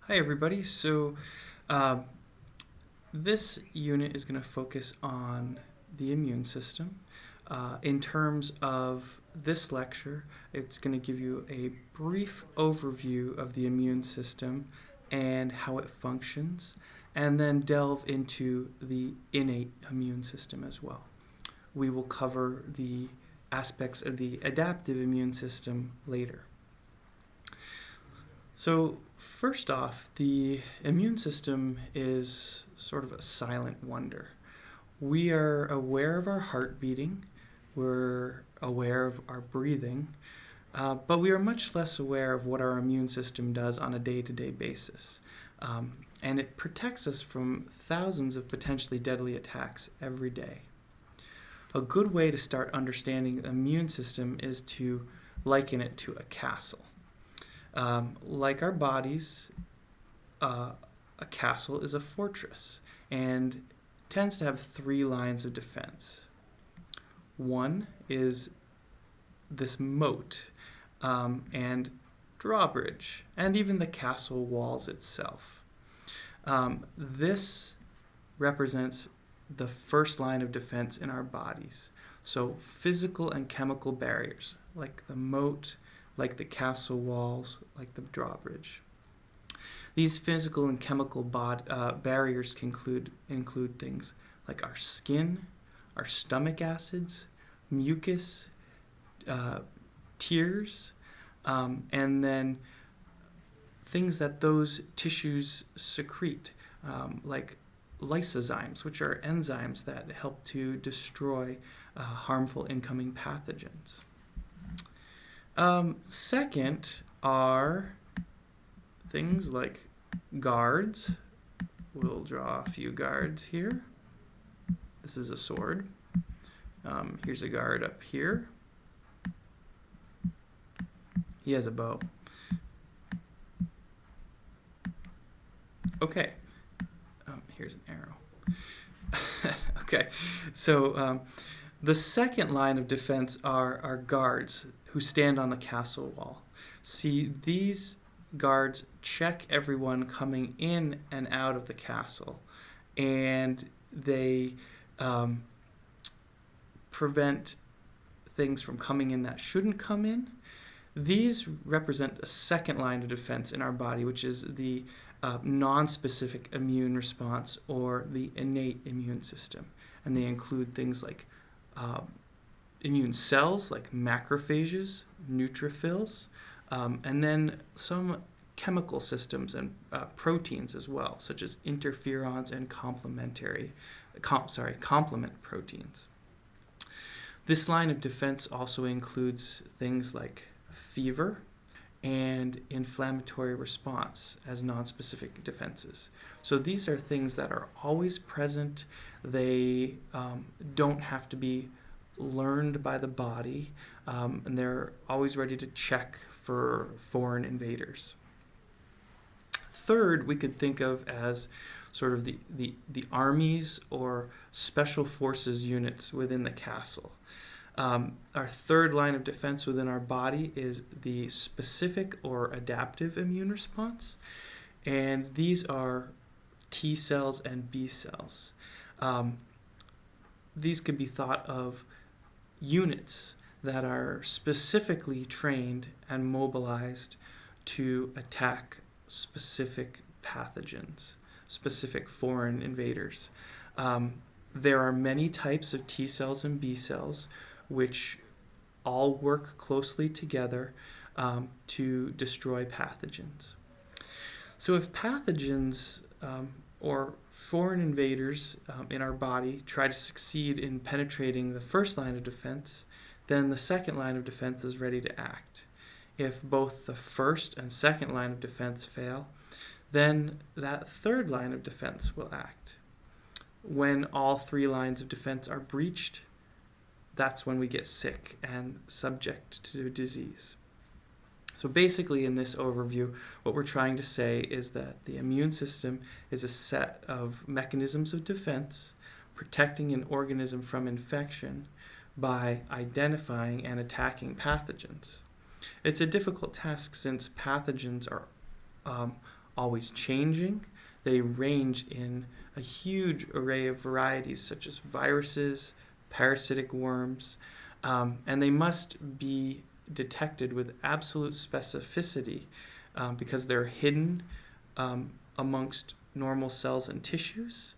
Hi, everybody. Uh, this unit is going to focus on the immune system. In terms of this lecture, it's going to give you a brief overview of the immune system and how it functions, and then delve into the innate immune system as well. We will cover the aspects of the adaptive immune system later. So, first off, the immune system is sort of a silent wonder. We are aware of our heart beating, we're aware of our breathing, but we are much less aware of what our immune system does on a day-to-day basis. And it protects us from thousands of potentially deadly attacks every day. A good way to start understanding the immune system is to liken it to a castle. Like our bodies, a castle is a fortress and tends to have three lines of defense. One is this moat and drawbridge, and even the castle walls itself. This represents the first line of defense in our bodies. So physical and chemical barriers, like the moat, like the castle walls, like the drawbridge. These physical and chemical barriers can include things like our skin, our stomach acids, mucus, tears, and then things that those tissues secrete, like lysozymes, which are enzymes that help to destroy harmful incoming pathogens. Second are things like guards. We'll draw a few guards here. This is a sword. Here's a guard up here. He has a bow. Okay. Here's an arrow. Okay. So the second line of defense are our guards who stand on the castle wall. See, these guards check everyone coming in and out of the castle, and they prevent things from coming in that shouldn't come in. These represent a second line of defense in our body, which is the non-specific immune response, or the innate immune system. And they include things like immune cells, like macrophages, neutrophils, and then some chemical systems and proteins as well, such as interferons and complement proteins. This line of defense also includes things like fever and inflammatory response as non-specific defenses. So these are things that are always present. They don't have to be learned by the body, and they're always ready to check for foreign invaders. Third, we could think of as sort of the armies or special forces units within the castle. Our third line of defense within our body is the specific or adaptive immune response, and these are T cells and B cells. These could be thought of units that are specifically trained and mobilized to attack specific pathogens, specific foreign invaders. There are many types of T cells and B cells which all work closely together to destroy pathogens. So if pathogens or foreign invaders in our body try to succeed in penetrating the first line of defense, then the second line of defense is ready to act. If both the first and second line of defense fail, then that third line of defense will act. When all three lines of defense are breached, that's when we get sick and subject to disease. So basically, in this overview, what we're trying to say is that the immune system is a set of mechanisms of defense protecting an organism from infection by identifying and attacking pathogens. It's a difficult task since pathogens are always changing. They range in a huge array of varieties, such as viruses, parasitic worms, and they must be detected with absolute specificity because they're hidden amongst normal cells and tissues,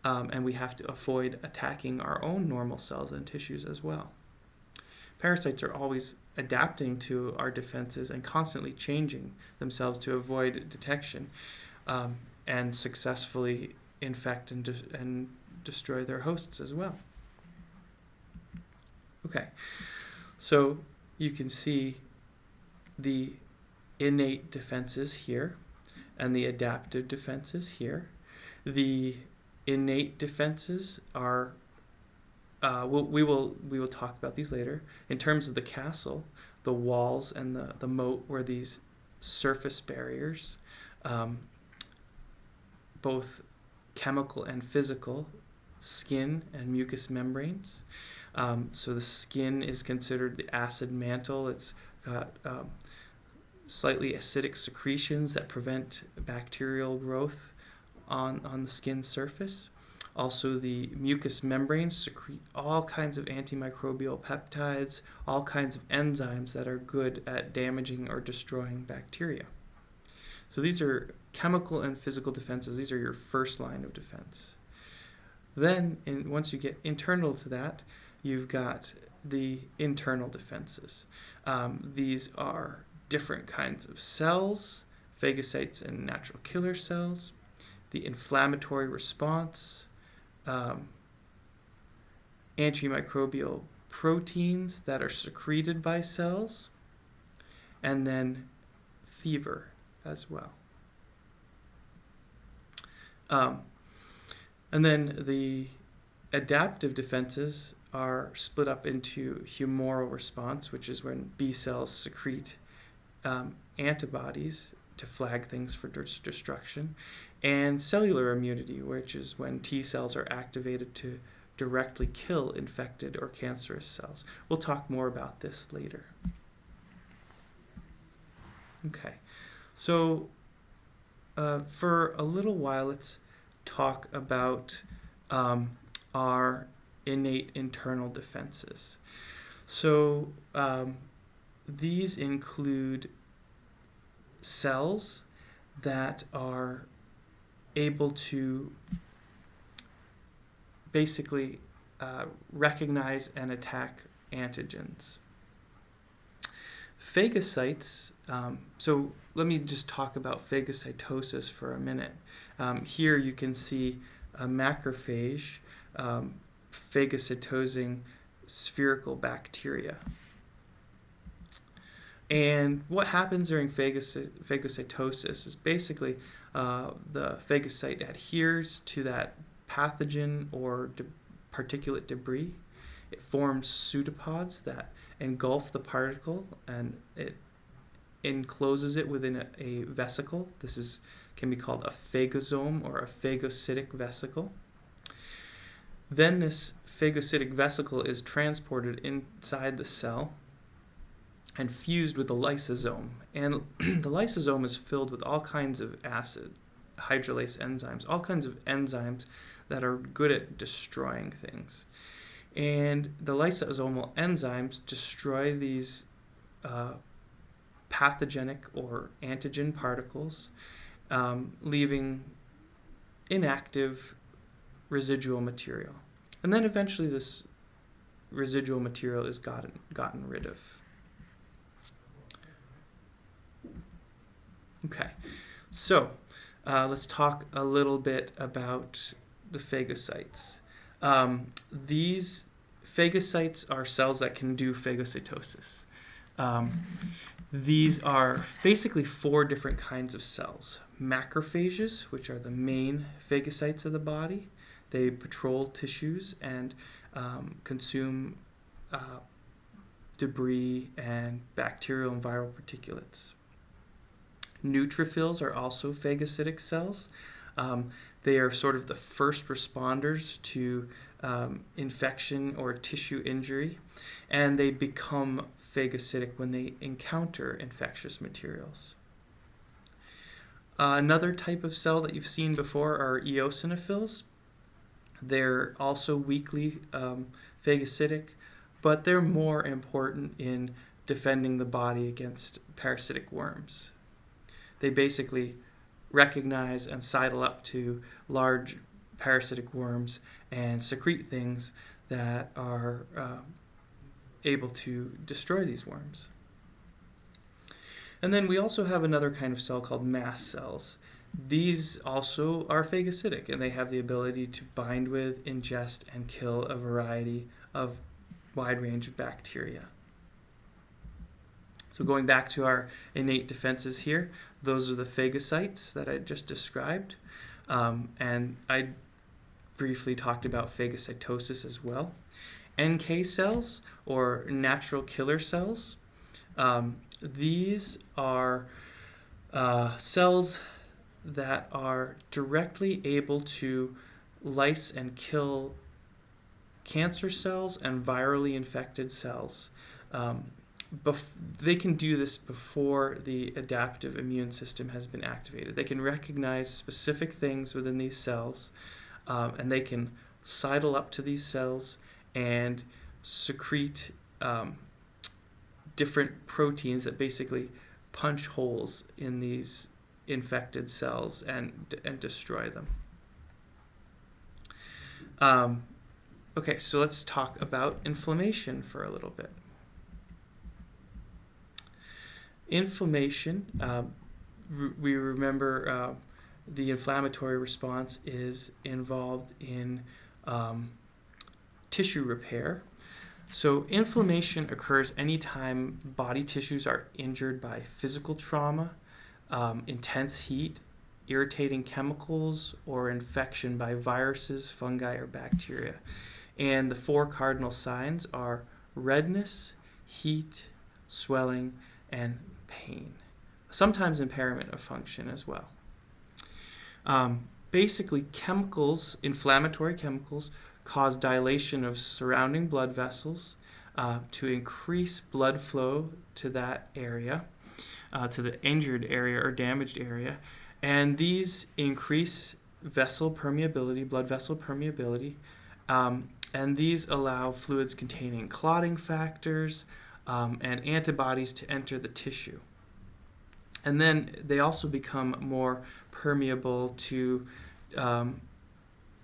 and we have to avoid attacking our own normal cells and tissues as well. Parasites are always adapting to our defenses and constantly changing themselves to avoid detection and successfully infect and destroy their hosts as well. Okay, so you can see the innate defenses here and the adaptive defenses here. The innate defenses are we will talk about these later. In terms of the castle, the walls and the moat were these surface barriers, both chemical and physical, skin and mucous membranes. So the skin is considered the acid mantle. It's got slightly acidic secretions that prevent bacterial growth on the skin surface. Also, the mucous membranes secrete all kinds of antimicrobial peptides, all kinds of enzymes that are good at damaging or destroying bacteria. So these are chemical and physical defenses. These are your first line of defense. Then, once you get internal to that, you've got the internal defenses. These are different kinds of cells, phagocytes and natural killer cells, the inflammatory response, antimicrobial proteins that are secreted by cells, and then fever as well. And then the adaptive defenses are split up into humoral response, which is when B cells secrete antibodies to flag things for destruction, and cellular immunity, which is when T cells are activated to directly kill infected or cancerous cells. We'll talk more about this later. Okay, so for a little while, let's talk about our innate internal defenses. So these include cells that are able to basically recognize and attack antigens. Phagocytes, so let me just talk about phagocytosis for a minute. Here you can see a macrophage phagocytosing spherical bacteria. And what happens during phagocytosis is basically the phagocyte adheres to that pathogen or particulate debris. It forms pseudopods that engulf the particle and it encloses it within a vesicle. This can be called a phagosome or a phagocytic vesicle. Then this phagocytic vesicle is transported inside the cell and fused with the lysosome. And the lysosome is filled with all kinds of acid, hydrolase enzymes, all kinds of enzymes that are good at destroying things. And the lysosomal enzymes destroy these pathogenic or antigen particles, leaving inactive residual material. And then eventually this residual material is gotten rid of. Okay, so let's talk a little bit about the phagocytes. These phagocytes are cells that can do phagocytosis. These are basically 4 different kinds of cells. Macrophages, which are the main phagocytes of the body. They patrol tissues and consume debris and bacterial and viral particulates. Neutrophils are also phagocytic cells. They are sort of the first responders to infection or tissue injury, and they become phagocytic when they encounter infectious materials. Another type of cell that you've seen before are eosinophils. They're also weakly phagocytic, but they're more important in defending the body against parasitic worms. They basically recognize and sidle up to large parasitic worms and secrete things that are able to destroy these worms. And then we also have another kind of cell called mast cells. These also are phagocytic, and they have the ability to bind with, ingest, and kill a variety of wide range of bacteria. So going back to our innate defenses here, those are the phagocytes that I just described. And I briefly talked about phagocytosis as well. NK cells, or natural killer cells, these are cells that are directly able to lyse and kill cancer cells and virally infected cells. They can do this before the adaptive immune system has been activated. They can recognize specific things within these cells, and they can sidle up to these cells and secrete different proteins that basically punch holes in these infected cells and destroy them. Okay, so let's talk about inflammation for a little bit. Inflammation, we remember the inflammatory response is involved in tissue repair. So inflammation occurs anytime body tissues are injured by physical trauma, intense heat, irritating chemicals, or infection by viruses, fungi, or bacteria. And the 4 cardinal signs are redness, heat, swelling, and pain. Sometimes impairment of function as well. Basically, chemicals, inflammatory chemicals, cause dilation of surrounding blood vessels to increase blood flow to that area, to the injured area or damaged area. And these increase vessel permeability, blood vessel permeability, and these allow fluids containing clotting factors and antibodies to enter the tissue. And then they also become more permeable to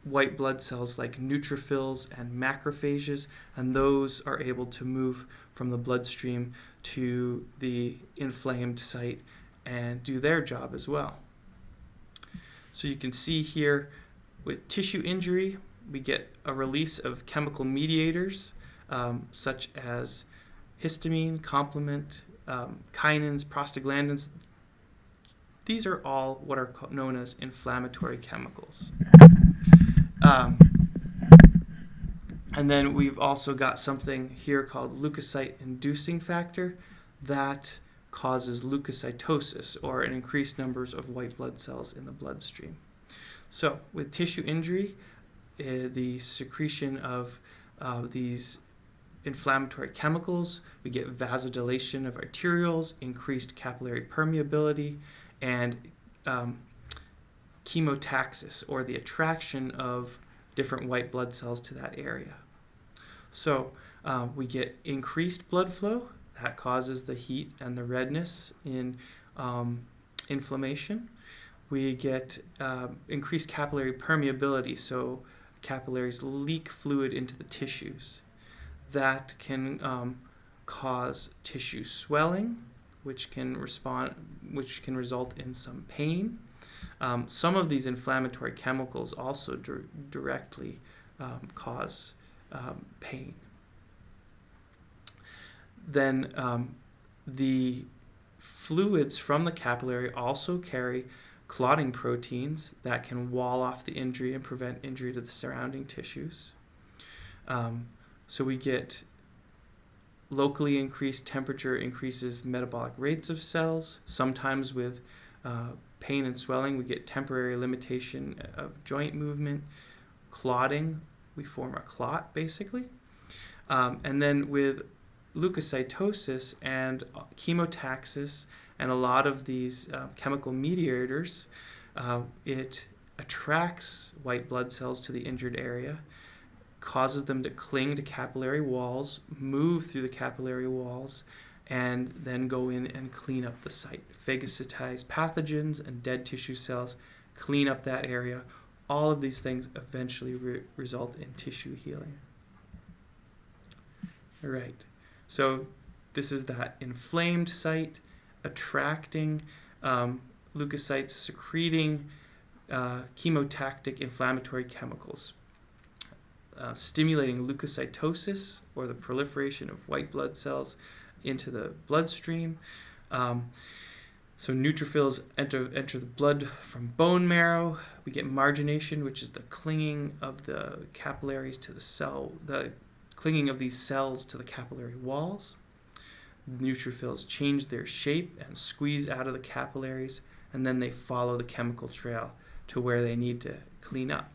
white blood cells like neutrophils and macrophages, and those are able to move from the bloodstream to the inflamed site and do their job as well. So you can see here with tissue injury, we get a release of chemical mediators such as histamine, complement, kinins, prostaglandins. These are all what are known as inflammatory chemicals. And then we've also got something here called leukocyte-inducing factor that causes leukocytosis, or an increased numbers of white blood cells in the bloodstream. So with tissue injury, the secretion of these inflammatory chemicals, we get vasodilation of arterioles, increased capillary permeability, and chemotaxis, or the attraction of different white blood cells to that area. So we get increased blood flow that causes the heat and the redness in inflammation. We get increased capillary permeability, so capillaries leak fluid into the tissues. That can cause tissue swelling, which can result in some pain. Some of these inflammatory chemicals also directly cause pain. Then the fluids from the capillary also carry clotting proteins that can wall off the injury and prevent injury to the surrounding tissues. So we get locally increased temperature increases metabolic rates of cells. Sometimes with pain and swelling, we get temporary limitation of joint movement. Clotting, we form a clot basically. And then with leukocytosis and chemotaxis And a lot of these chemical mediators, it attracts white blood cells to the injured area, causes them to cling to capillary walls, move through the capillary walls, and then go in and clean up the site. Phagocytize pathogens and dead tissue cells, clean up that area. All of these things eventually result in tissue healing. All right, so this is that inflamed site attracting leukocytes, secreting chemotactic inflammatory chemicals, stimulating leukocytosis, or the proliferation of white blood cells into the bloodstream. So neutrophils enter the blood from bone marrow. We get margination, which is the clinging of the capillaries to the cell, the clinging of these cells to the capillary walls. Neutrophils change their shape and squeeze out of the capillaries, and then they follow the chemical trail to where they need to clean up.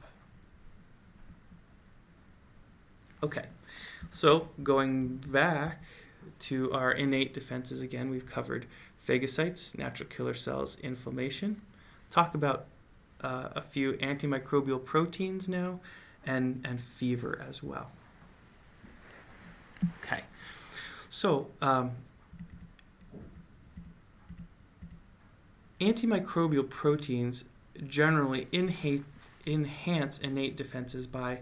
Okay, so going back to our innate defenses again, we've covered phagocytes, natural killer cells, inflammation. Talk about a few antimicrobial proteins now, and fever as well. Okay, so antimicrobial proteins generally enhance innate defenses by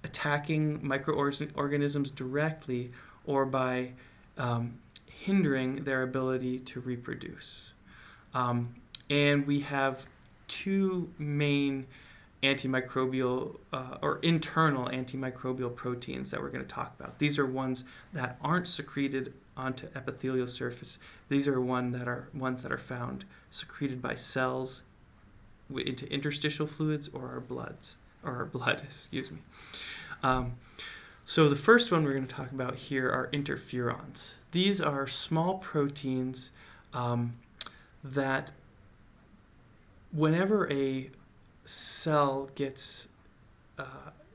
attacking microorganisms directly or by hindering their ability to reproduce. And we have two main antimicrobial or internal antimicrobial proteins that we're going to talk about. These are ones that aren't secreted onto epithelial surface. These are ones that are found secreted by cells into interstitial fluids or our blood, excuse me. So the first one we're going to talk about here are interferons. These are small proteins that whenever a cell gets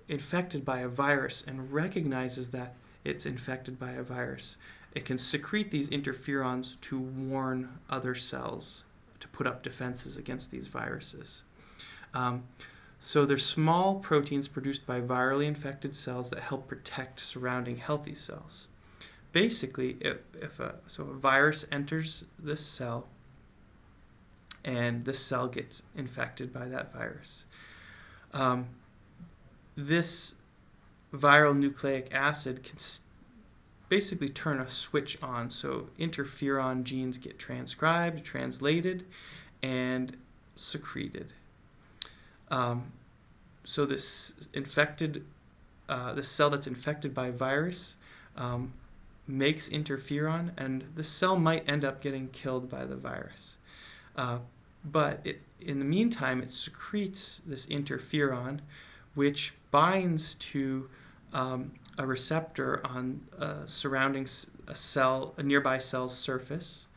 infected by a virus and recognizes that it's infected by a virus, it can secrete these interferons to warn other cells to put up defenses against these viruses. So they're small proteins produced by virally infected cells that help protect surrounding healthy cells. Basically, if a virus enters this cell and this cell gets infected by that virus, this viral nucleic acid can basically turn a switch on. So interferon genes get transcribed, translated, and secreted. So this cell that's infected by virus makes interferon, and the cell might end up getting killed by the virus. But in the meantime, it secretes this interferon, which binds to a receptor on surrounding a nearby cell's surface,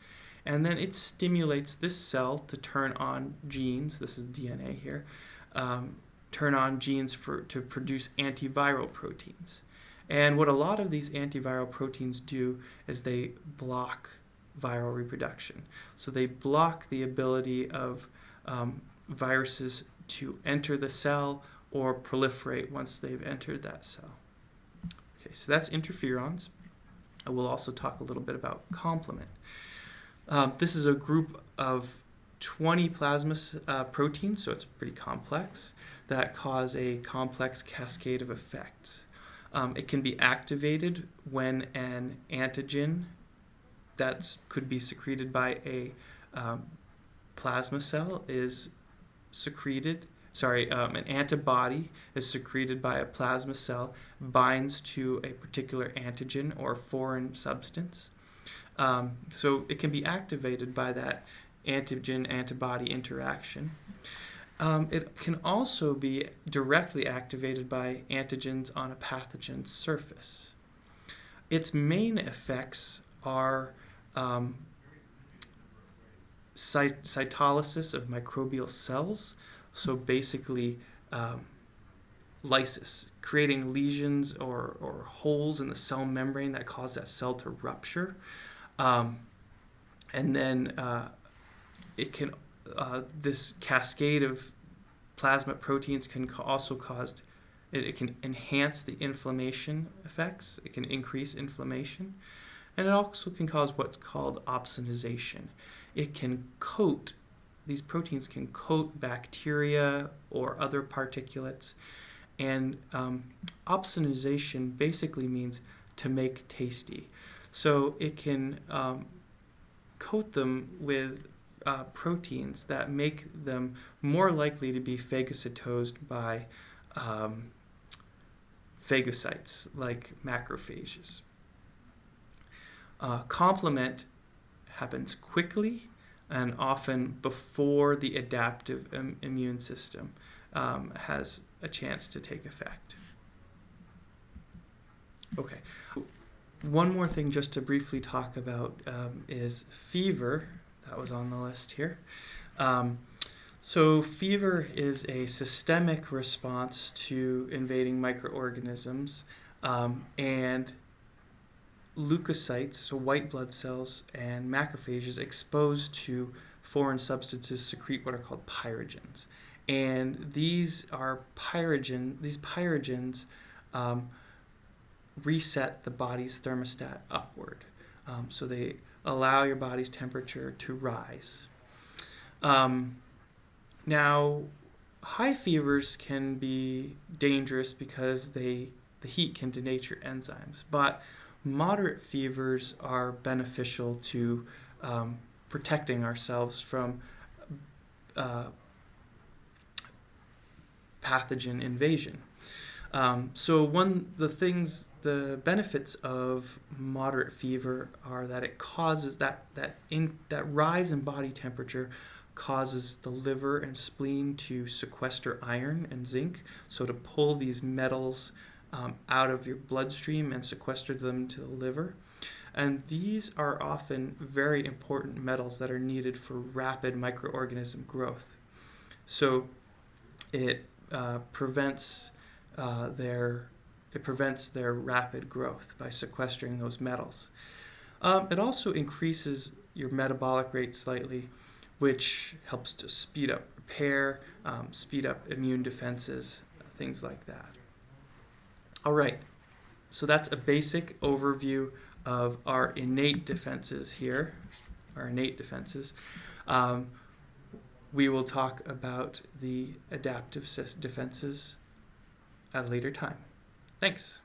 and then it stimulates this cell to turn on genes. This is DNA here. Turn on genes to produce antiviral proteins. And what a lot of these antiviral proteins do is they block viral reproduction. So they block the ability of viruses to enter the cell or proliferate once they've entered that cell. Okay, so that's interferons. I will also talk a little bit about complement. This is a group of 20 plasma proteins, so it's pretty complex, that cause a complex cascade of effects. It can be activated when an antigen that could be secreted by a plasma cell is secreted. An antibody is secreted by a plasma cell, binds to a particular antigen or foreign substance. So it can be activated by that antigen-antibody interaction. It can also be directly activated by antigens on a pathogen's surface. Its main effects are cytolysis of microbial cells, so basically lysis, creating lesions or holes in the cell membrane that cause that cell to rupture. And And then it can this cascade of plasma proteins can also cause it can enhance the inflammation effects. It can increase inflammation, and it also can cause what's called opsonization. It can coat, these proteins can coat bacteria or other particulates, and opsonization basically means to make tasty. So it can coat them with proteins that make them more likely to be phagocytosed by phagocytes like macrophages. Complement happens quickly and often before the adaptive immune system has a chance to take effect. Okay. One more thing just to briefly talk about is fever. That was on the list here. So fever is a systemic response to invading microorganisms, and leukocytes, so white blood cells, and macrophages exposed to foreign substances secrete what are called pyrogens. And these pyrogens reset the body's thermostat upward. So they allow your body's temperature to rise. Now, high fevers can be dangerous because the heat can denature enzymes, but moderate fevers are beneficial to protecting ourselves from pathogen invasion. So the benefits of moderate fever are that it causes that rise in body temperature causes the liver and spleen to sequester iron and zinc, so to pull these metals out of your bloodstream and sequester them to the liver. And these are often very important metals that are needed for rapid microorganism growth. So it prevents their rapid growth by sequestering those metals. It also increases your metabolic rate slightly, which helps to speed up repair, speed up immune defenses, things like that. All right, so that's a basic overview of our innate defenses here, our innate defenses. We will talk about the adaptive defenses at a later time. Thanks.